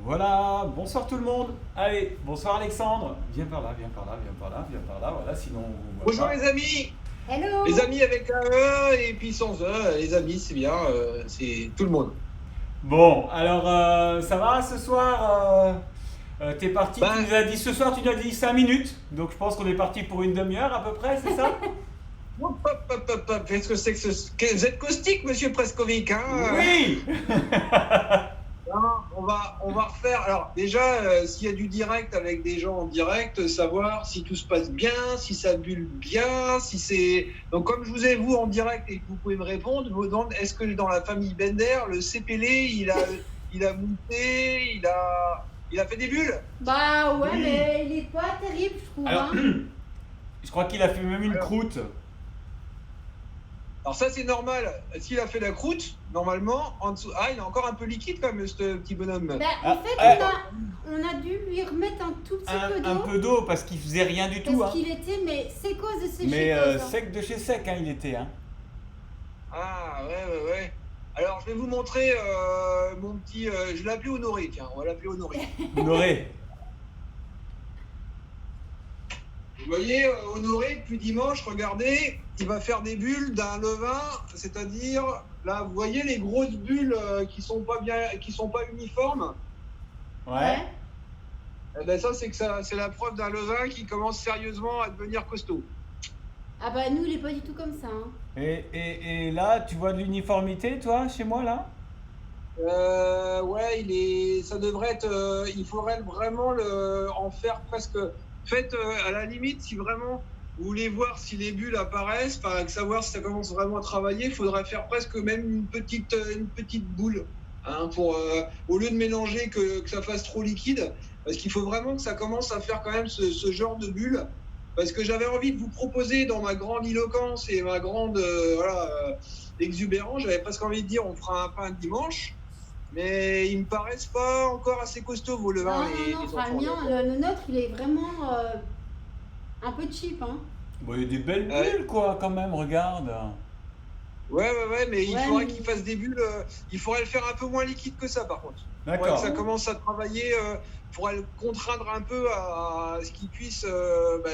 Voilà, bonsoir tout le monde. Allez, bonsoir Alexandre. Viens par là, viens par là, viens par là, viens par là. Voilà, sinon on vous voit Bonjour pas. les amis. Hello. Les amis avec un E et puis sans E. Les amis, c'est bien, c'est tout le monde. Bon, alors ça va ce soir t'es parti, tu Ben, nous as dit ce soir, tu nous as dit 5 minutes. Donc je pense qu'on est parti pour une demi-heure à peu près, c'est ça? hop, hop, hop, hop, hop. Qu'est-ce que c'est vous êtes caustique, monsieur Preskovic, hein? Oui. Non, on va refaire. Alors déjà, s'il y a du direct avec des gens en direct, savoir si tout se passe bien, si ça bulle bien, si c'est. Donc comme je vous ai vous en direct et que vous pouvez me répondre, je vous demande est-ce que dans la famille Bender, le CPL, il a monté, il a fait des bulles? Bah ouais, Oui. mais il est pas terrible, je trouve. Alors, Hein. je crois qu'il a fait même une Alors, croûte. alors ça c'est normal. S'il a fait la croûte, normalement, en dessous. Ah, il est encore un peu liquide quand même, ce petit bonhomme. Bah, Ah, en fait, ah. on a dû lui remettre un tout petit peu Un d'eau. peu d'eau parce qu'il faisait rien du tout. Parce Hein. qu'il était, mais c'est cause de ses Mais chécos, hein. sec de chez sec, hein, il était. Hein. Ah ouais. Alors je vais vous montrer mon petit. Je l'ai appelé Honoré, tiens, on va l'appeler Honoré. Honoré. Vous voyez, Honoré, depuis dimanche, regardez, il va faire des bulles d'un levain, c'est-à-dire, là, vous voyez les grosses bulles qui sont pas uniformes. Ouais. Eh ben ça, c'est la preuve d'un levain qui commence sérieusement à devenir costaud. Ah bah nous, il est pas du tout comme ça. Hein. Et là, tu vois de l'uniformité, toi, chez moi, là? Ouais, ça devrait être, il faudrait vraiment en faire presque. Faites à la limite, si vraiment vous voulez voir si les bulles apparaissent, savoir si ça commence vraiment à travailler, il faudrait faire presque même une petite boule, hein, au lieu de mélanger que ça fasse trop liquide, parce qu'il faut vraiment que ça commence à faire quand même ce genre de bulles. Parce que j'avais envie de vous proposer dans ma grande éloquence et ma grande exubérance, j'avais presque envie de dire on fera un pain dimanche. Mais ils me paraissent pas encore assez costauds, vos levains, Non, les enfin, enfants. le nôtre, il est vraiment un peu cheap. Hein. Bon, il y a des belles Ouais. bulles, quoi, quand même, regarde. Ouais, mais il Ouais, faudrait mais- qu'il fasse des bulles. Il faudrait le faire un peu moins liquide que ça, par contre. Il faudrait D'accord. que ça commence à travailler. Il faudrait le contraindre un peu à ce qu'il puisse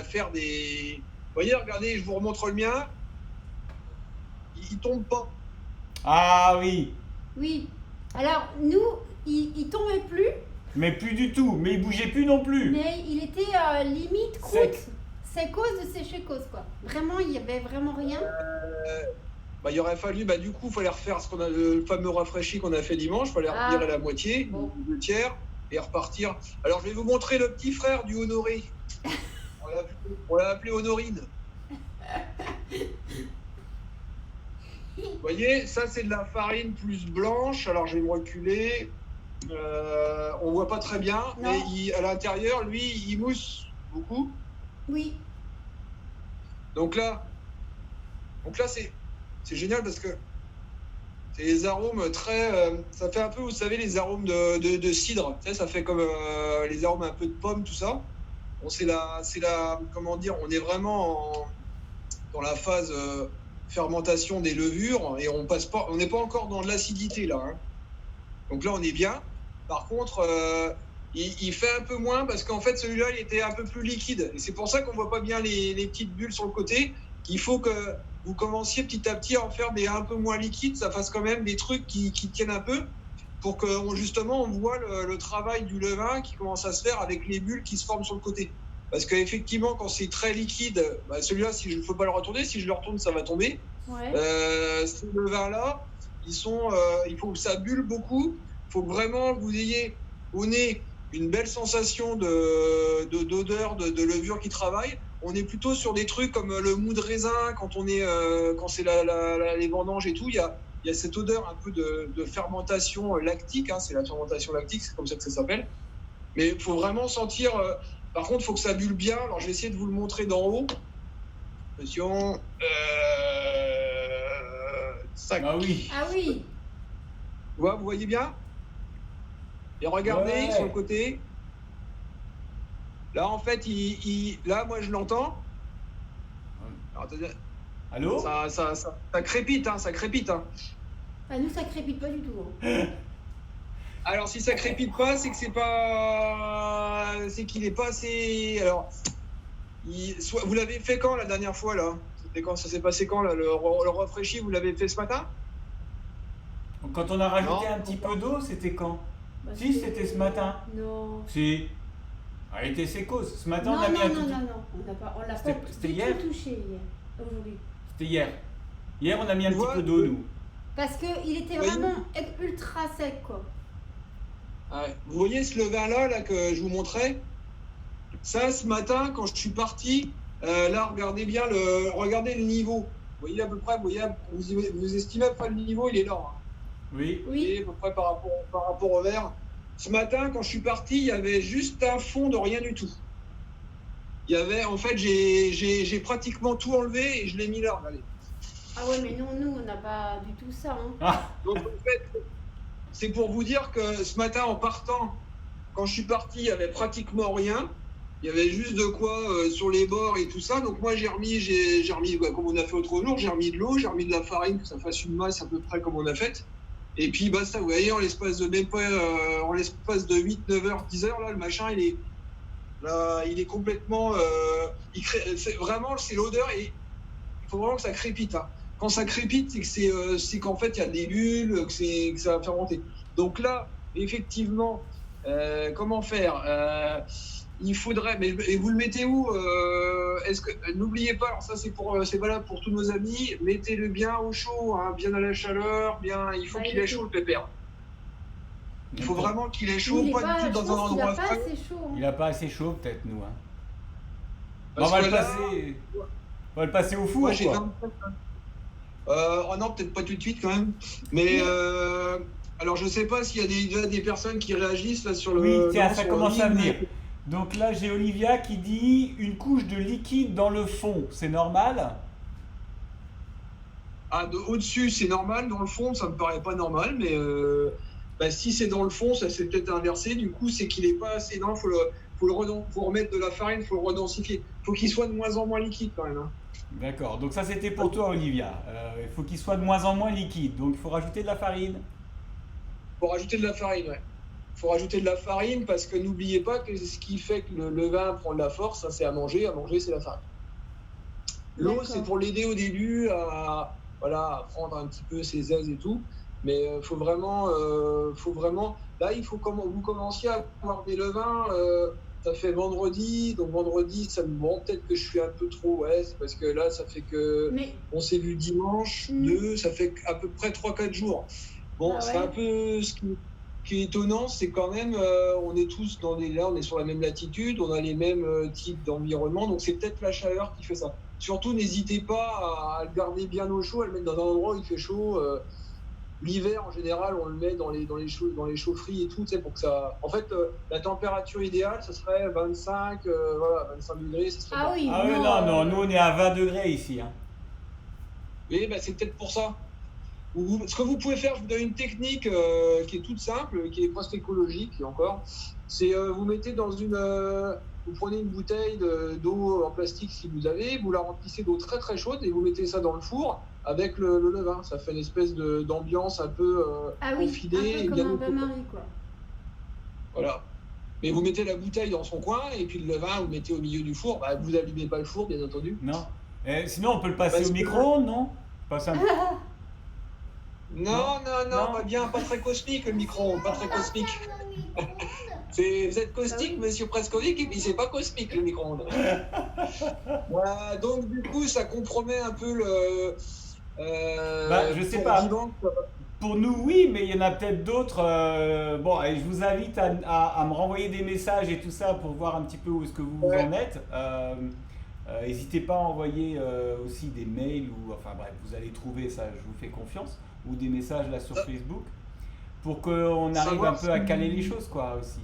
faire des. Vous voyez, regardez, je vous remontre le mien. Il tombe pas. Ah oui, Oui. Alors, nous, il tombait plus, mais plus du tout. Mais il bougeait plus non plus. mais il était limite croûte. Sec. C'est cause de ses chécos, quoi. Vraiment, il y avait vraiment rien. Il aurait fallu, du coup, il fallait refaire le fameux rafraîchi qu'on a fait dimanche. Il fallait Ah. retirer la moitié, Bon. le tiers, et repartir. Alors, je vais vous montrer le petit frère du Honoré. On l'a appelé Honorine. Vous voyez, ça c'est de la farine plus blanche. Alors je vais me reculer. On voit pas très bien, Non. mais à l'intérieur, lui, il mousse beaucoup. Oui. Donc là c'est génial parce que c'est les arômes très. Ça fait un peu, vous savez, les arômes de cidre. Tu sais, ça fait comme les arômes un peu de pomme, tout ça. Bon, comment dire, on est vraiment dans la phase fermentation des levures et on n'est pas encore dans de l'acidité là. Hein. Donc là, on est bien. Par contre, il fait un peu moins parce qu'en fait, celui-là, il était un peu plus liquide. Et c'est pour ça qu'on voit pas bien les petites bulles sur le côté. Il faut que vous commenciez petit à petit à en faire des un peu moins liquides. Ça fasse quand même des trucs qui tiennent un peu pour que justement on voit le travail du levain qui commence à se faire avec les bulles qui se forment sur le côté. Parce qu'effectivement, quand c'est très liquide, celui-là, si je ne peux pas le retourner, si je le retourne, ça va tomber. Ouais. Ces levains-là, il faut que ça bulle beaucoup. Il faut que vraiment vous ayez au nez une belle sensation d'odeur, de levure qui travaille. On est plutôt sur des trucs comme le mou de raisin quand c'est les vendanges et tout. Il y a cette odeur un peu de fermentation lactique. Hein, c'est la fermentation lactique, c'est comme ça que ça s'appelle. Mais il faut vraiment sentir. Par contre, il faut que ça bulle bien. Alors, je vais essayer de vous le montrer d'en haut. Attention. Sac. Ah oui. Ah oui. Vous voyez bien? Et regardez Ouais. sur le côté. Là, en fait, là, moi, je l'entends. Alors, attendez, Allô? ça crépite, hein, ça crépite. Hein. Ah, nous, ça crépite pas du tout. Hein. Alors, si ça crépite pas, c'est que c'est pas. C'est qu'il est pas assez. Alors, vous l'avez fait quand la dernière fois là? C'était quand? Ça s'est passé quand là? Le rafraîchi, vous l'avez fait ce matin? Donc, quand on a rajouté Non. un petit peu d'eau, c'était quand? Bah, Si, c'était ce matin. Non. Si. Elle était sécose. Ce matin, Non, on a mis un non, tout. non, non, non. On l'a pas C'était du hier tout touché hier. Aujourd'hui. C'était hier. Hier, on a mis un Tu petit vois, peu d'eau, nous. Parce qu'il était Oui. vraiment ultra sec, quoi. Ouais. Vous voyez ce levain là que je vous montrais? Ça, ce matin, quand je suis parti, là, regardez bien regardez le niveau. Vous voyez à peu près, vous estimez à peu près le niveau, il est là. Hein. Oui. Vous voyez à peu près par rapport au verre. Ce matin, quand je suis parti, il y avait juste un fond de rien du tout. Il y avait, en fait, j'ai pratiquement tout enlevé et je l'ai mis là. Regardez. Ah ouais, mais non, nous, on n'a pas du tout ça. Hein. Ah, Donc, en fait, c'est pour vous dire que ce matin, en partant, quand je suis parti, il y avait pratiquement rien. Il y avait juste de quoi sur les bords et tout ça. Donc moi, j'ai remis, comme on a fait l'autre jour, j'ai remis de l'eau, j'ai remis de la farine, que ça fasse une masse à peu près comme on a fait. Et puis basta, vous voyez, en l'espace de même pas, en l'espace de 8, 9 heures, 10 heures, là, le machin, il est complètement, c'est vraiment, c'est l'odeur et il faut vraiment que ça crépite. Hein. Quand ça crépite, c'est qu'en fait, il y a des bulles, que ça va fermenter. Donc là, effectivement, comment faire? Il faudrait, mais et vous le mettez où? N'oubliez pas, alors ça c'est valable pour tous nos amis, mettez-le bien au chaud, hein, bien à la chaleur, bien. Il faut qu'il ait chaud le pépère. Il faut vraiment qu'il ait chaud, Il est pas du tout je dans un pense qu'il endroit a pas frais. assez chaud. Hein. il a pas assez chaud, peut-être, nous. Hein. Bon, Parce on va que le là, passer. On va le passer au four, moi j'ai quoi. 27. Oh non, peut-être pas tout de suite quand même. Mais alors je sais pas s'il y a déjà des personnes qui réagissent là sur le. Oui, tiens, non, ça sur commence le à ligne. venir. Donc là, j'ai Olivia qui dit une couche de liquide dans le fond, c'est normal? Ah, au-dessus, c'est normal. Dans le fond, ça me paraît pas normal. Mais si c'est dans le fond, ça s'est peut-être inversé. Du coup, c'est qu'il est pas assez. Non, faut remettre de la farine, faut le redensifier. Faut qu'il soit de moins en moins liquide quand même. Hein. D'accord, donc ça c'était pour toi, Olivia. Il faut qu'il soit de moins en moins liquide, donc il faut rajouter de la farine. Faut rajouter de la farine, ouais. Faut rajouter de la farine parce que n'oubliez pas que ce qui fait que le levain prend de la force, ça c'est à manger. À manger, c'est la farine. L'eau, D'accord. c'est pour l'aider au début à prendre un petit peu ses aises et tout. Mais faut vraiment. Là, il faut vous commenciez à avoir des levains. Ça fait vendredi, donc vendredi, ça me bon, peut-être que je suis un peu trop. Ouais, c'est parce que là, ça fait que Mais on s'est vu dimanche, ça fait à peu près 3-4 jours. Bon, Ah c'est ouais. un peu ce qui est étonnant, c'est quand même, on est tous là, on est sur la même latitude, on a les mêmes types d'environnement, donc c'est peut-être la chaleur qui fait ça. Surtout, n'hésitez pas à le garder bien au chaud, à le mettre dans un endroit où il fait chaud. L'hiver, en général, on le met dans les chaufferies et tout, tu sais, pour que ça. En fait, la température idéale, ce serait 25 degrés, ça serait Ah bien. oui, Ah oui, non, non, nous on est à 20 degrés ici. Hein. Oui, c'est peut-être pour ça. Ce que vous pouvez faire, je vous donne une technique qui est toute simple, qui est presque écologique encore. C'est vous mettez vous prenez une bouteille d'eau en plastique si vous avez, vous la remplissez d'eau très très chaude et vous mettez ça dans le four avec le levain. Ça fait une espèce d'ambiance un peu ah oui, confidée. un et peu bien comme un au chaud. bain-marie, quoi. Voilà. Mais vous mettez la bouteille dans son coin et puis le levain, vous le mettez au milieu du four. Vous allumez pas le four, bien entendu. Non. Sinon, on peut le passer Parce au que- micro-ondes, non? Pas simple. Non, Non. pas très cosmique le micro, pas très cosmique. Vous êtes caustique, monsieur Prescovic, mais c'est pas cosmique le micro-ondes. Voilà, donc du coup, ça compromet un peu le. Je sais pour pas. vivant. Pour nous, oui, mais il y en a peut-être d'autres. Bon, et je vous invite à me renvoyer des messages et tout ça pour voir un petit peu où est-ce que vous en êtes. N'hésitez pas à envoyer aussi des mails ou, enfin bref, vous allez trouver ça, je vous fais confiance, ou des messages là sur Facebook pour qu'on arrive Savoir un peu à si- caler les choses, quoi, aussi.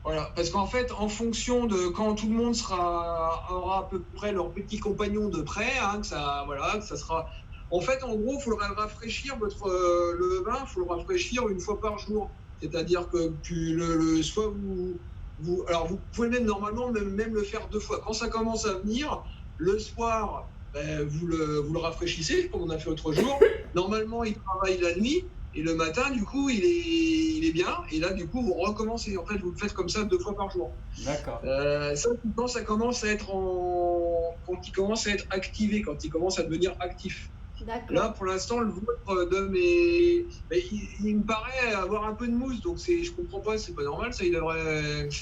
Voilà, parce qu'en fait, en fonction de quand tout le monde aura à peu près leur petit compagnon de près, hein, que ça sera. En fait, en gros, il faut le rafraîchir le levain, il faut le rafraîchir une fois par jour. C'est-à-dire que soit alors vous pouvez même normalement même le faire 2 fois. Quand ça commence à venir, le soir, vous le rafraîchissez comme on a fait l'autre jour. Normalement, il travaille la nuit. Et le matin, du coup, il est bien. Et là, du coup, vous recommencez. En fait, vous le faites comme ça 2 fois par jour. D'accord. Ça, quand ça commence à être quand il commence à être activé, quand il commence à devenir actif. Là, D'accord. pour l'instant, le vôtre d'homme est. Mais il me paraît avoir un peu de mousse, donc je comprends pas, c'est pas normal, ça, il devrait être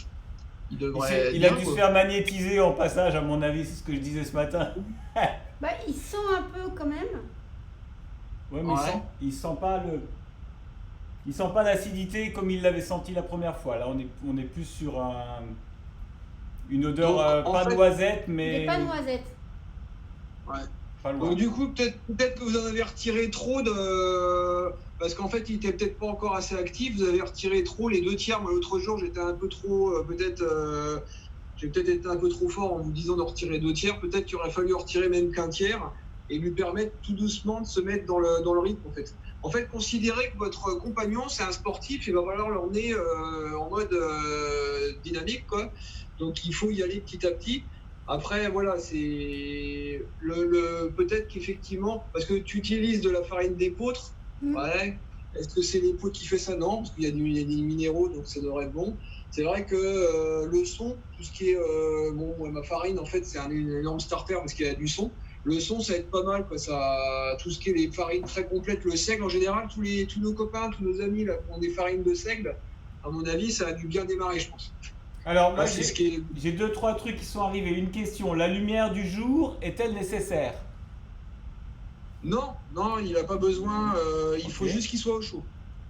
Il a bien, dû se quoi. faire magnétiser en passage, à mon avis, c'est ce que je disais ce matin. Bah, il sent un peu quand même. Ouais, mais Ouais. il sent pas l'acidité comme il l'avait senti la première fois. Là, on est plus sur une odeur Donc, en pas fait, noisette, Il n'est mais pas noisette. ouais. pas Donc loin. du coup, peut-être que vous en avez retiré trop de. Parce qu'en fait, il était peut-être pas encore assez actif. Vous avez retiré trop les 2 tiers. Moi, l'autre jour, j'étais un peu trop. J'ai peut-être été un peu trop fort en vous disant de retirer 2 tiers. Peut-être qu'il aurait fallu retirer même qu'1 tiers et lui permettre tout doucement de se mettre dans le rythme, en fait. En fait, considérez que votre compagnon, c'est un sportif, il va falloir l'emmener en mode dynamique, quoi. Donc, il faut y aller petit à petit. Après, voilà, c'est peut-être qu'effectivement, parce que tu utilises de la farine d'épeautre, ouais. Est-ce que c'est l'épeautre qui fait ça? Non, parce qu'il y a des minéraux, donc ça devrait être bon. C'est vrai que le son, tout ce qui est bon, ouais, ma farine, en fait, c'est un énorme starter parce qu'il y a du son. Le son, ça aide pas mal, quoi. Ça, tout ce qui est les farines très complètes, le seigle en général, tous nos copains, tous nos amis là, qui ont des farines de seigle, à mon avis, ça a dû bien démarrer, je pense. Alors moi, Là, c'est ce qui est. j'ai deux, trois trucs qui sont arrivés. Une question, la lumière du jour est-elle nécessaire? Non, non, il n'a pas besoin. Il faut Ok. juste qu'il soit au chaud.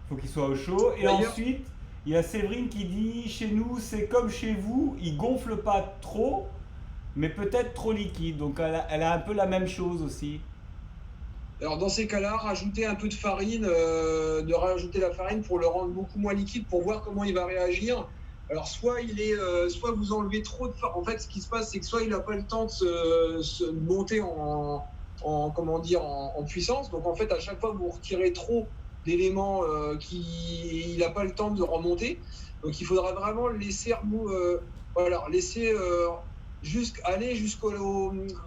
Faut qu'il soit au chaud. Et D'ailleurs, ensuite, il y a Séverine qui dit, chez nous, c'est comme chez vous, il gonfle pas trop, mais peut-être trop liquide. Donc elle a un peu la même chose aussi. alors dans ces cas-là, rajouter un peu de rajouter la farine pour le rendre beaucoup moins liquide, pour voir comment il va réagir. Alors soit vous enlevez trop de farine. En fait, ce qui se passe, c'est que soit il n'a pas le temps de se monter comment dire, en puissance. Donc en fait, à chaque fois, vous retirez trop d'éléments il n'a pas le temps de remonter. Donc il faudra vraiment le laisser voilà, laisser aller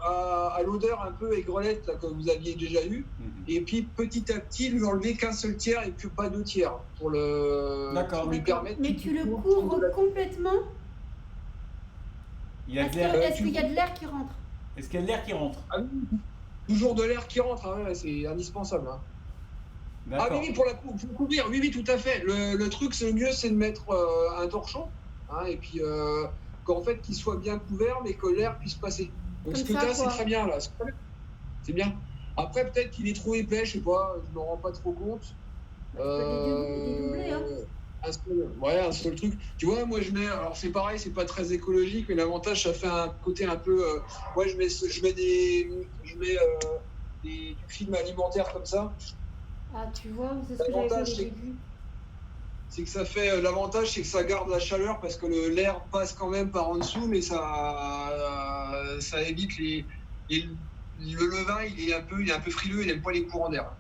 à l'odeur un peu aigrelette là, que vous aviez déjà eue. Et puis petit à petit lui enlever qu'un seul tiers et puis pas 2 tiers pour lui D'accord. permettre. Mais tu le couvres complètement? Il y a de Est-ce l'air. qu'il y a de l'air qui rentre? Est-ce qu'il y a de l'air qui rentre? Ah oui, toujours de l'air qui rentre, hein, c'est indispensable. Hein. Ah D'accord. oui, pour couvrir, oui, tout à fait. Le truc, c'est le mieux, c'est de mettre un torchon, hein, et puis qu'en fait, qu'il soit bien couvert, mais que l'air puisse passer. Donc ce que tu as, c'est très bien là. C'est bien. Après, peut-être qu'il est trop épais, je sais pas, je me rends pas trop compte. Tu peux les doubler, hein. Un seul truc. Tu vois, moi je mets, alors c'est pareil, c'est pas très écologique, mais l'avantage, ça fait un côté un peu. Moi je mets du film alimentaire comme ça. Ah, tu vois, c'est ce que j'avais fait au début. C'est que ça fait l'avantage, c'est que ça garde la chaleur parce que l'air passe quand même par en dessous, mais ça évite le levain, il est un peu frileux, il n'aime pas les courants d'air.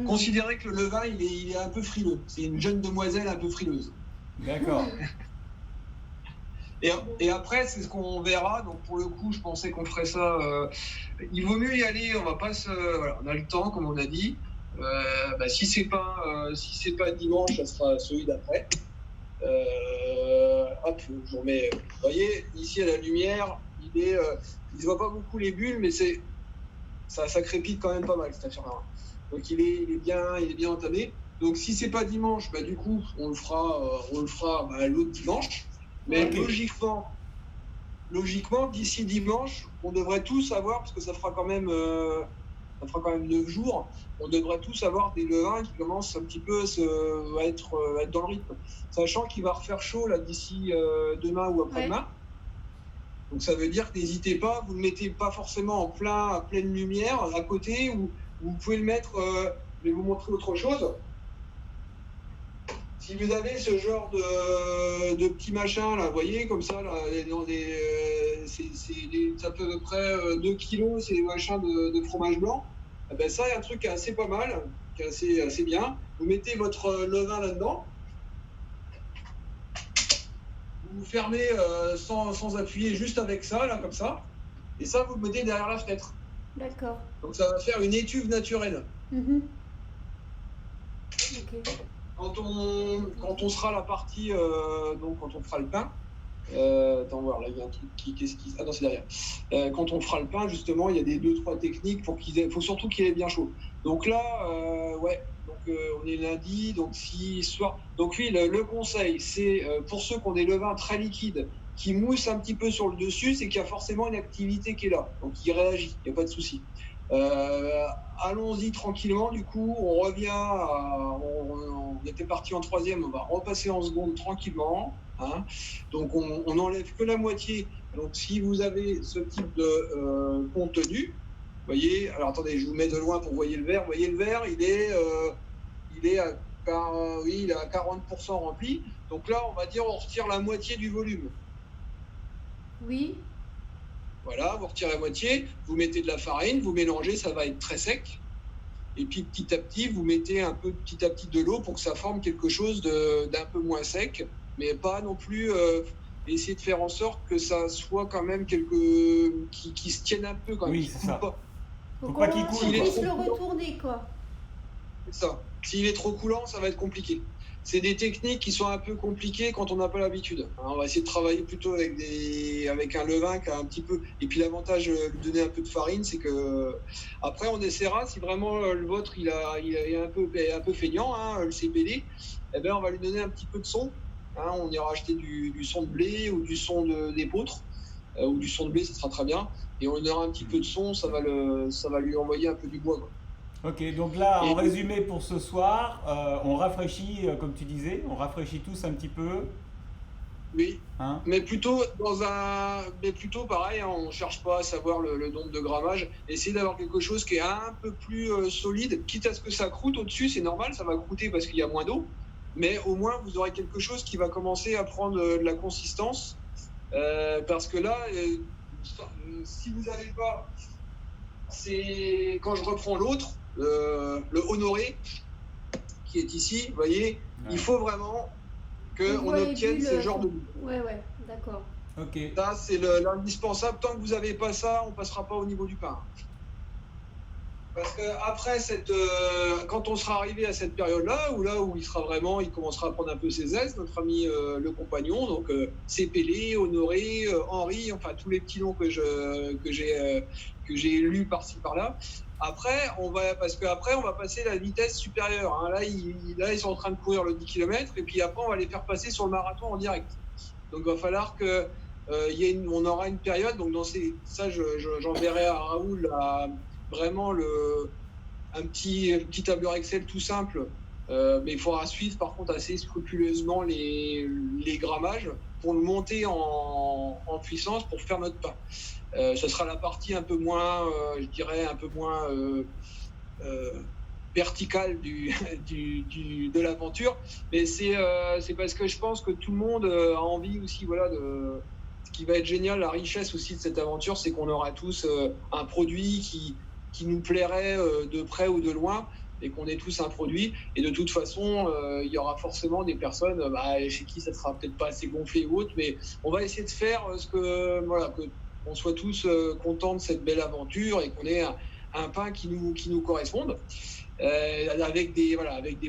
Considérez que le levain, il est un peu frileux. C'est une jeune demoiselle un peu frileuse. D'accord. Et après, c'est ce qu'on verra. Donc pour le coup, je pensais qu'on ferait ça. Il vaut mieux y aller. On va pas voilà, on a le temps, comme on a dit. Si c'est pas dimanche, ça sera celui d'après. Hop, je vous remets. Vous voyez, ici à la lumière, il se voit pas beaucoup les bulles, mais ça crépite quand même pas mal cette affaire-là. Donc il est bien entamé. Donc si c'est pas dimanche, du coup on le fera l'autre dimanche. Mais okay. logiquement, d'ici dimanche, on devrait tous avoir, parce que ça fera quand même 9 jours, on devrait tous avoir des levains qui commencent un petit peu à être dans le rythme. Sachant qu'il va refaire chaud là d'ici demain ou après-demain. Donc ça veut dire que n'hésitez pas, vous ne le mettez pas forcément à pleine lumière à côté, ou vous pouvez le mettre, je vais vous montrer autre chose. Si vous avez ce genre de petits machins là, vous voyez, comme ça, là, ça fait à peu près 2 kilos, c'est des machins de fromage blanc. Ça, il y a un truc qui est assez pas mal, qui est assez bien. Vous mettez votre levain là-dedans. Vous fermez sans appuyer, juste avec ça, là, comme ça. Et ça, vous le mettez derrière la fenêtre. D'accord. Donc ça va faire une étuve naturelle. Ok. Quand on sera la partie, donc quand on fera le pain, attends voir, là il y a un truc qu'est-ce qui. Ah non, c'est derrière. Quand on fera le pain, justement, il y a des 2-3 techniques pour faut surtout qu'il ait bien chaud. Donc là, ouais, donc on est lundi, donc si soir. Donc oui, le conseil, c'est pour ceux qui ont des levains très liquides, qui moussent un petit peu sur le dessus, c'est qu'il y a forcément une activité qui est là. Donc il réagit, il n'y a pas de souci. Euh, Allons-y tranquillement, du coup, on revient on était parti en troisième, on va repasser en seconde tranquillement. Hein. Donc on n'enlève que la moitié. Donc si vous avez ce type de contenu, vous voyez, alors attendez, je vous mets de loin pour voir le verre. Vous voyez le verre, il est oui, il est à 40% rempli. Donc là, on va dire, on retire la moitié du volume. Oui. Voilà, vous retirez la moitié, vous mettez de la farine, vous mélangez, ça va être très sec. Et puis petit à petit, vous mettez un peu petit à petit de l'eau pour que ça forme quelque chose d'un peu moins sec, mais pas non plus essayer de faire en sorte que ça soit quand même qui se tienne un peu quand même, Oui, qui c'est coule ça. pas. Faut pas qu'il qu'on coule, puisse quoi. le retourner, quoi. C'est ça. S'il est trop coulant, ça va être compliqué. C'est des techniques qui sont un peu compliquées quand on n'a pas l'habitude. On va essayer de travailler plutôt avec un levain qui a un petit peu. Et puis l'avantage de lui donner un peu de farine, c'est que après on essaiera si vraiment le vôtre il est un peu feignant, hein, le CPD, eh ben on va lui donner un petit peu de son. Hein, on ira acheter du son de blé ou du son d'épeautre ou du son de blé, ça sera très bien. Et on aura un petit peu de son, ça va lui envoyer un peu du bois, quoi. Ok, donc là, en Et résumé pour ce soir, on rafraîchit, comme tu disais, on rafraîchit tous un petit peu. oui, Hein. mais plutôt pareil, hein, on ne cherche pas à savoir le nombre de grammage. Essayez d'avoir quelque chose qui est un peu plus solide, quitte à ce que ça croûte au-dessus, c'est normal, ça va croûter parce qu'il y a moins d'eau, mais au moins vous aurez quelque chose qui va commencer à prendre de la consistance, parce que là, si vous n'avez pas, c'est quand je reprends l'autre, le honoré qui est ici, vous voyez, Ouais. il faut vraiment Vous qu'on voyez obtienne plus ce le- genre de. Ouais, d'accord. Ok. Ça, c'est l'indispensable. Tant que vous n'avez pas ça, on ne passera pas au niveau du pain. Parce que après quand on sera arrivé à cette période-là, où il sera vraiment, il commencera à prendre un peu ses aises, notre ami le compagnon, donc Cépélé, Honoré, Henri, enfin tous les petits noms que j'ai lus par-ci par-là. Après, parce qu'après, on va passer la vitesse supérieure. Hein. Là, ils sont en train de courir le 10 km, et puis après, on va les faire passer sur le marathon en direct. Donc, il va falloir que on aura une période. Donc, ça, j'enverrai à Raoul vraiment un petit tableur Excel tout simple. Mais il faudra suivre, par contre, assez scrupuleusement les grammages pour le monter en puissance pour faire notre pain. Ce sera la partie un peu moins, je dirais, un peu moins verticale de l'aventure. Mais c'est parce que je pense que tout le monde a envie aussi, voilà, ce qui va être génial, la richesse aussi de cette aventure, c'est qu'on aura tous un produit qui nous plairait de près ou de loin, et qu'on ait tous un produit. Et de toute façon, il y aura forcément des personnes chez qui ça ne sera peut-être pas assez gonflé ou autre, mais on va essayer de faire qu'on soit tous contents de cette belle aventure et qu'on ait un pain qui nous corresponde, avec des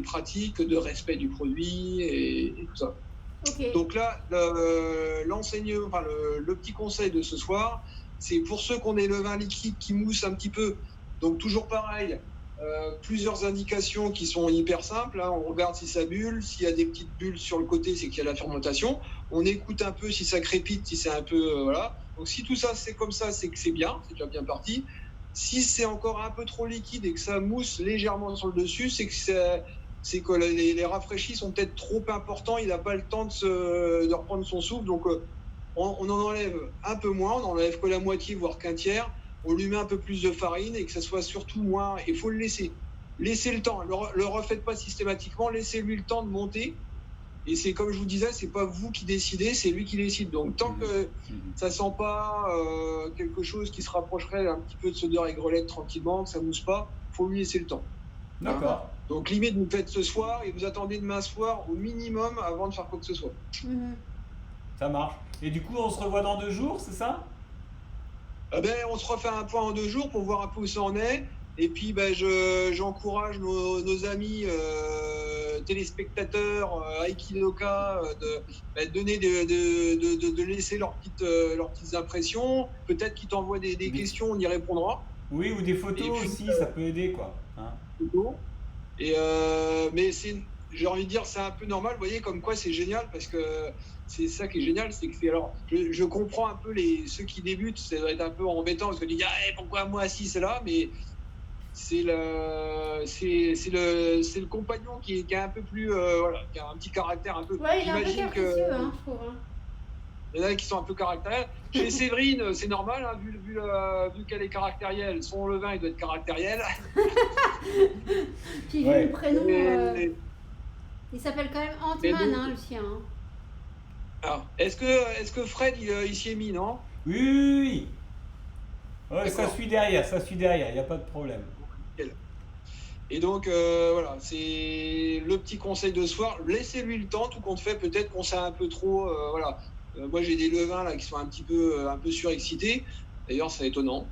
pratiques de respect du produit et tout ça. Ok. Donc là, le petit conseil de ce soir, c'est pour ceux qui ont des levains liquides qui moussent un petit peu. Donc toujours pareil, plusieurs indications qui sont hyper simples. Hein. On regarde si ça bulle, s'il y a des petites bulles sur le côté, c'est qu'il y a la fermentation. On écoute un peu si ça crépite, si c'est un peu voilà. Donc si tout ça c'est comme ça, c'est que c'est bien, c'est déjà bien parti. Si c'est encore un peu trop liquide et que ça mousse légèrement sur le dessus, c'est que les rafraîchis sont peut-être trop importants, il n'a pas le temps de reprendre son souffle, donc on en enlève un peu moins, on n'enlève que la moitié, voire qu'un tiers, on lui met un peu plus de farine et que ça soit surtout moins, il faut le laisser. Laissez le temps, le refaites pas systématiquement, laissez-lui le temps de monter, et c'est comme je vous disais, c'est pas vous qui décidez, c'est lui qui décide. Donc tant que ça sent pas quelque chose qui se rapprocherait un petit peu de sodeur aigrelette tranquillement, que ça mousse pas, faut lui laisser le temps. D'accord. Donc limite vous faites ce soir et vous attendez demain soir au minimum avant de faire quoi que ce soit. Ça marche. Et du coup, on se revoit dans 2 jours, c'est ça? On se refait un point en 2 jours pour voir un peu où ça en est. Et puis j'encourage nos amis téléspectateurs Aikidoka, de laisser leurs petites impressions. Peut-être qu'ils t'envoient des questions, on y répondra. Oui, ou des photos Et puis, aussi, ça peut aider, quoi. Hein. Et mais j'ai envie de dire, c'est un peu normal, vous voyez, comme quoi c'est génial, parce que c'est ça qui est génial, c'est que alors, je comprends un peu ceux qui débutent, ça doit être un peu embêtant, parce que tu dis, ah, pourquoi moi, si, c'est là, mais c'est le compagnon qui est un peu plus, voilà, qui a un petit caractère un peu. Ouais, il est un peu J'imagine capricieux, hein, je trouve. Hein. Il y en a qui sont un peu caractériels. Chez Séverine, c'est normal, hein, vu qu'elle est caractérielle. Son levain, il doit être caractériel. Puis Ouais. le prénom, Et- il s'appelle quand même Ant-Man, Mais donc- hein, le sien. Hein. Alors, est-ce que Fred, il s'y est mis, non? Oui, oui, oui. Ouais, ça D'accord. suit derrière, il n'y a pas de problème. Et donc, voilà, c'est le petit conseil de ce soir. Laissez-lui le temps, tout compte fait. Peut-être qu'on s'est un peu trop. Voilà. Moi, j'ai des levains là qui sont un peu surexcités. D'ailleurs, c'est étonnant.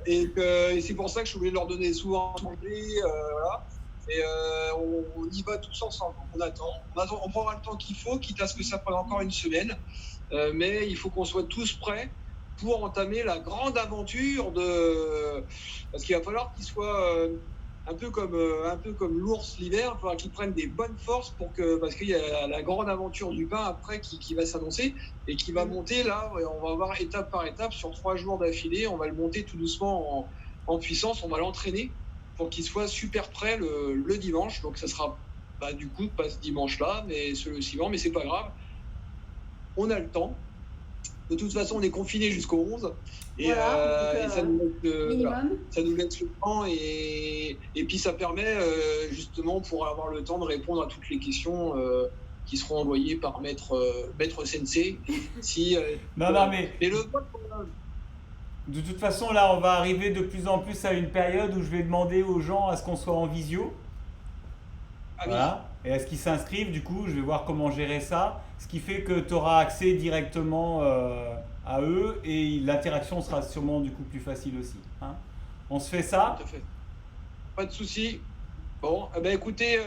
Et c'est pour ça que je suis obligé de leur donner souvent à manger. Voilà. Et on y va tous ensemble. On attend. On prendra le temps qu'il faut, quitte à ce que ça prenne encore une semaine. Mais il faut qu'on soit tous prêts pour entamer la grande aventure parce qu'il va falloir qu'il soit un peu comme l'ours l'hiver, il va falloir qu'il prenne des bonnes forces parce qu'il y a la grande aventure du pain après qui va s'annoncer et qui va monter là, on va voir étape par étape sur 3 jours d'affilée, on va le monter tout doucement en puissance, on va l'entraîner pour qu'il soit super prêt le dimanche, donc ça sera du coup pas ce dimanche là, mais le suivant, mais c'est pas grave, on a le temps. De toute façon, on est confiné jusqu'au 11 et, Voilà, et ça nous laisse, minimum. voilà, ça nous laisse le temps et puis ça permet justement pour avoir le temps de répondre à toutes les questions qui seront envoyées par Maître Sensei. Non, mais Et le de toute façon, là, on va arriver de plus en plus à une période où je vais demander aux gens à ce qu'on soit en visio. ah oui, Voilà. Et à ce qu'ils s'inscrivent, du coup, je vais voir comment gérer ça. Ce qui fait que tu auras accès directement à eux et l'interaction sera sûrement du coup plus facile aussi. Hein. On se fait ça. tout à fait. Pas de souci. Bon, eh ben écoutez,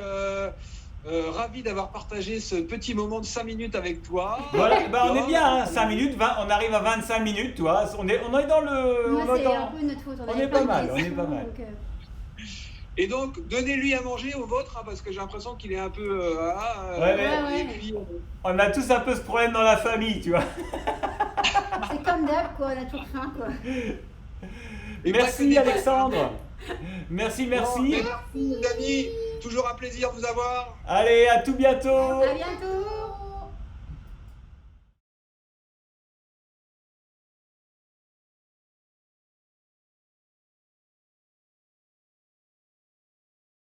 ravi d'avoir partagé ce petit moment de 5 minutes avec toi. Voilà, bah, on est bien, hein, 5 minutes, on arrive à 25 minutes, tu vois. On est dans le. Moi, on est c'est dans- un peu notre faute. on avait est plein pas de mal, on est questions, pas mal. donc, Et donc, donnez-lui à manger au vôtre, hein, parce que j'ai l'impression qu'il est un peu. Ouais. Et puis, On a tous un peu ce problème dans la famille, tu vois. c'est comme d'hab, quoi, on a toujours faim, quoi. et Merci bref, Alexandre. Merci. Bon, merci les amis, toujours un plaisir de vous avoir. Allez, à tout bientôt. À bientôt.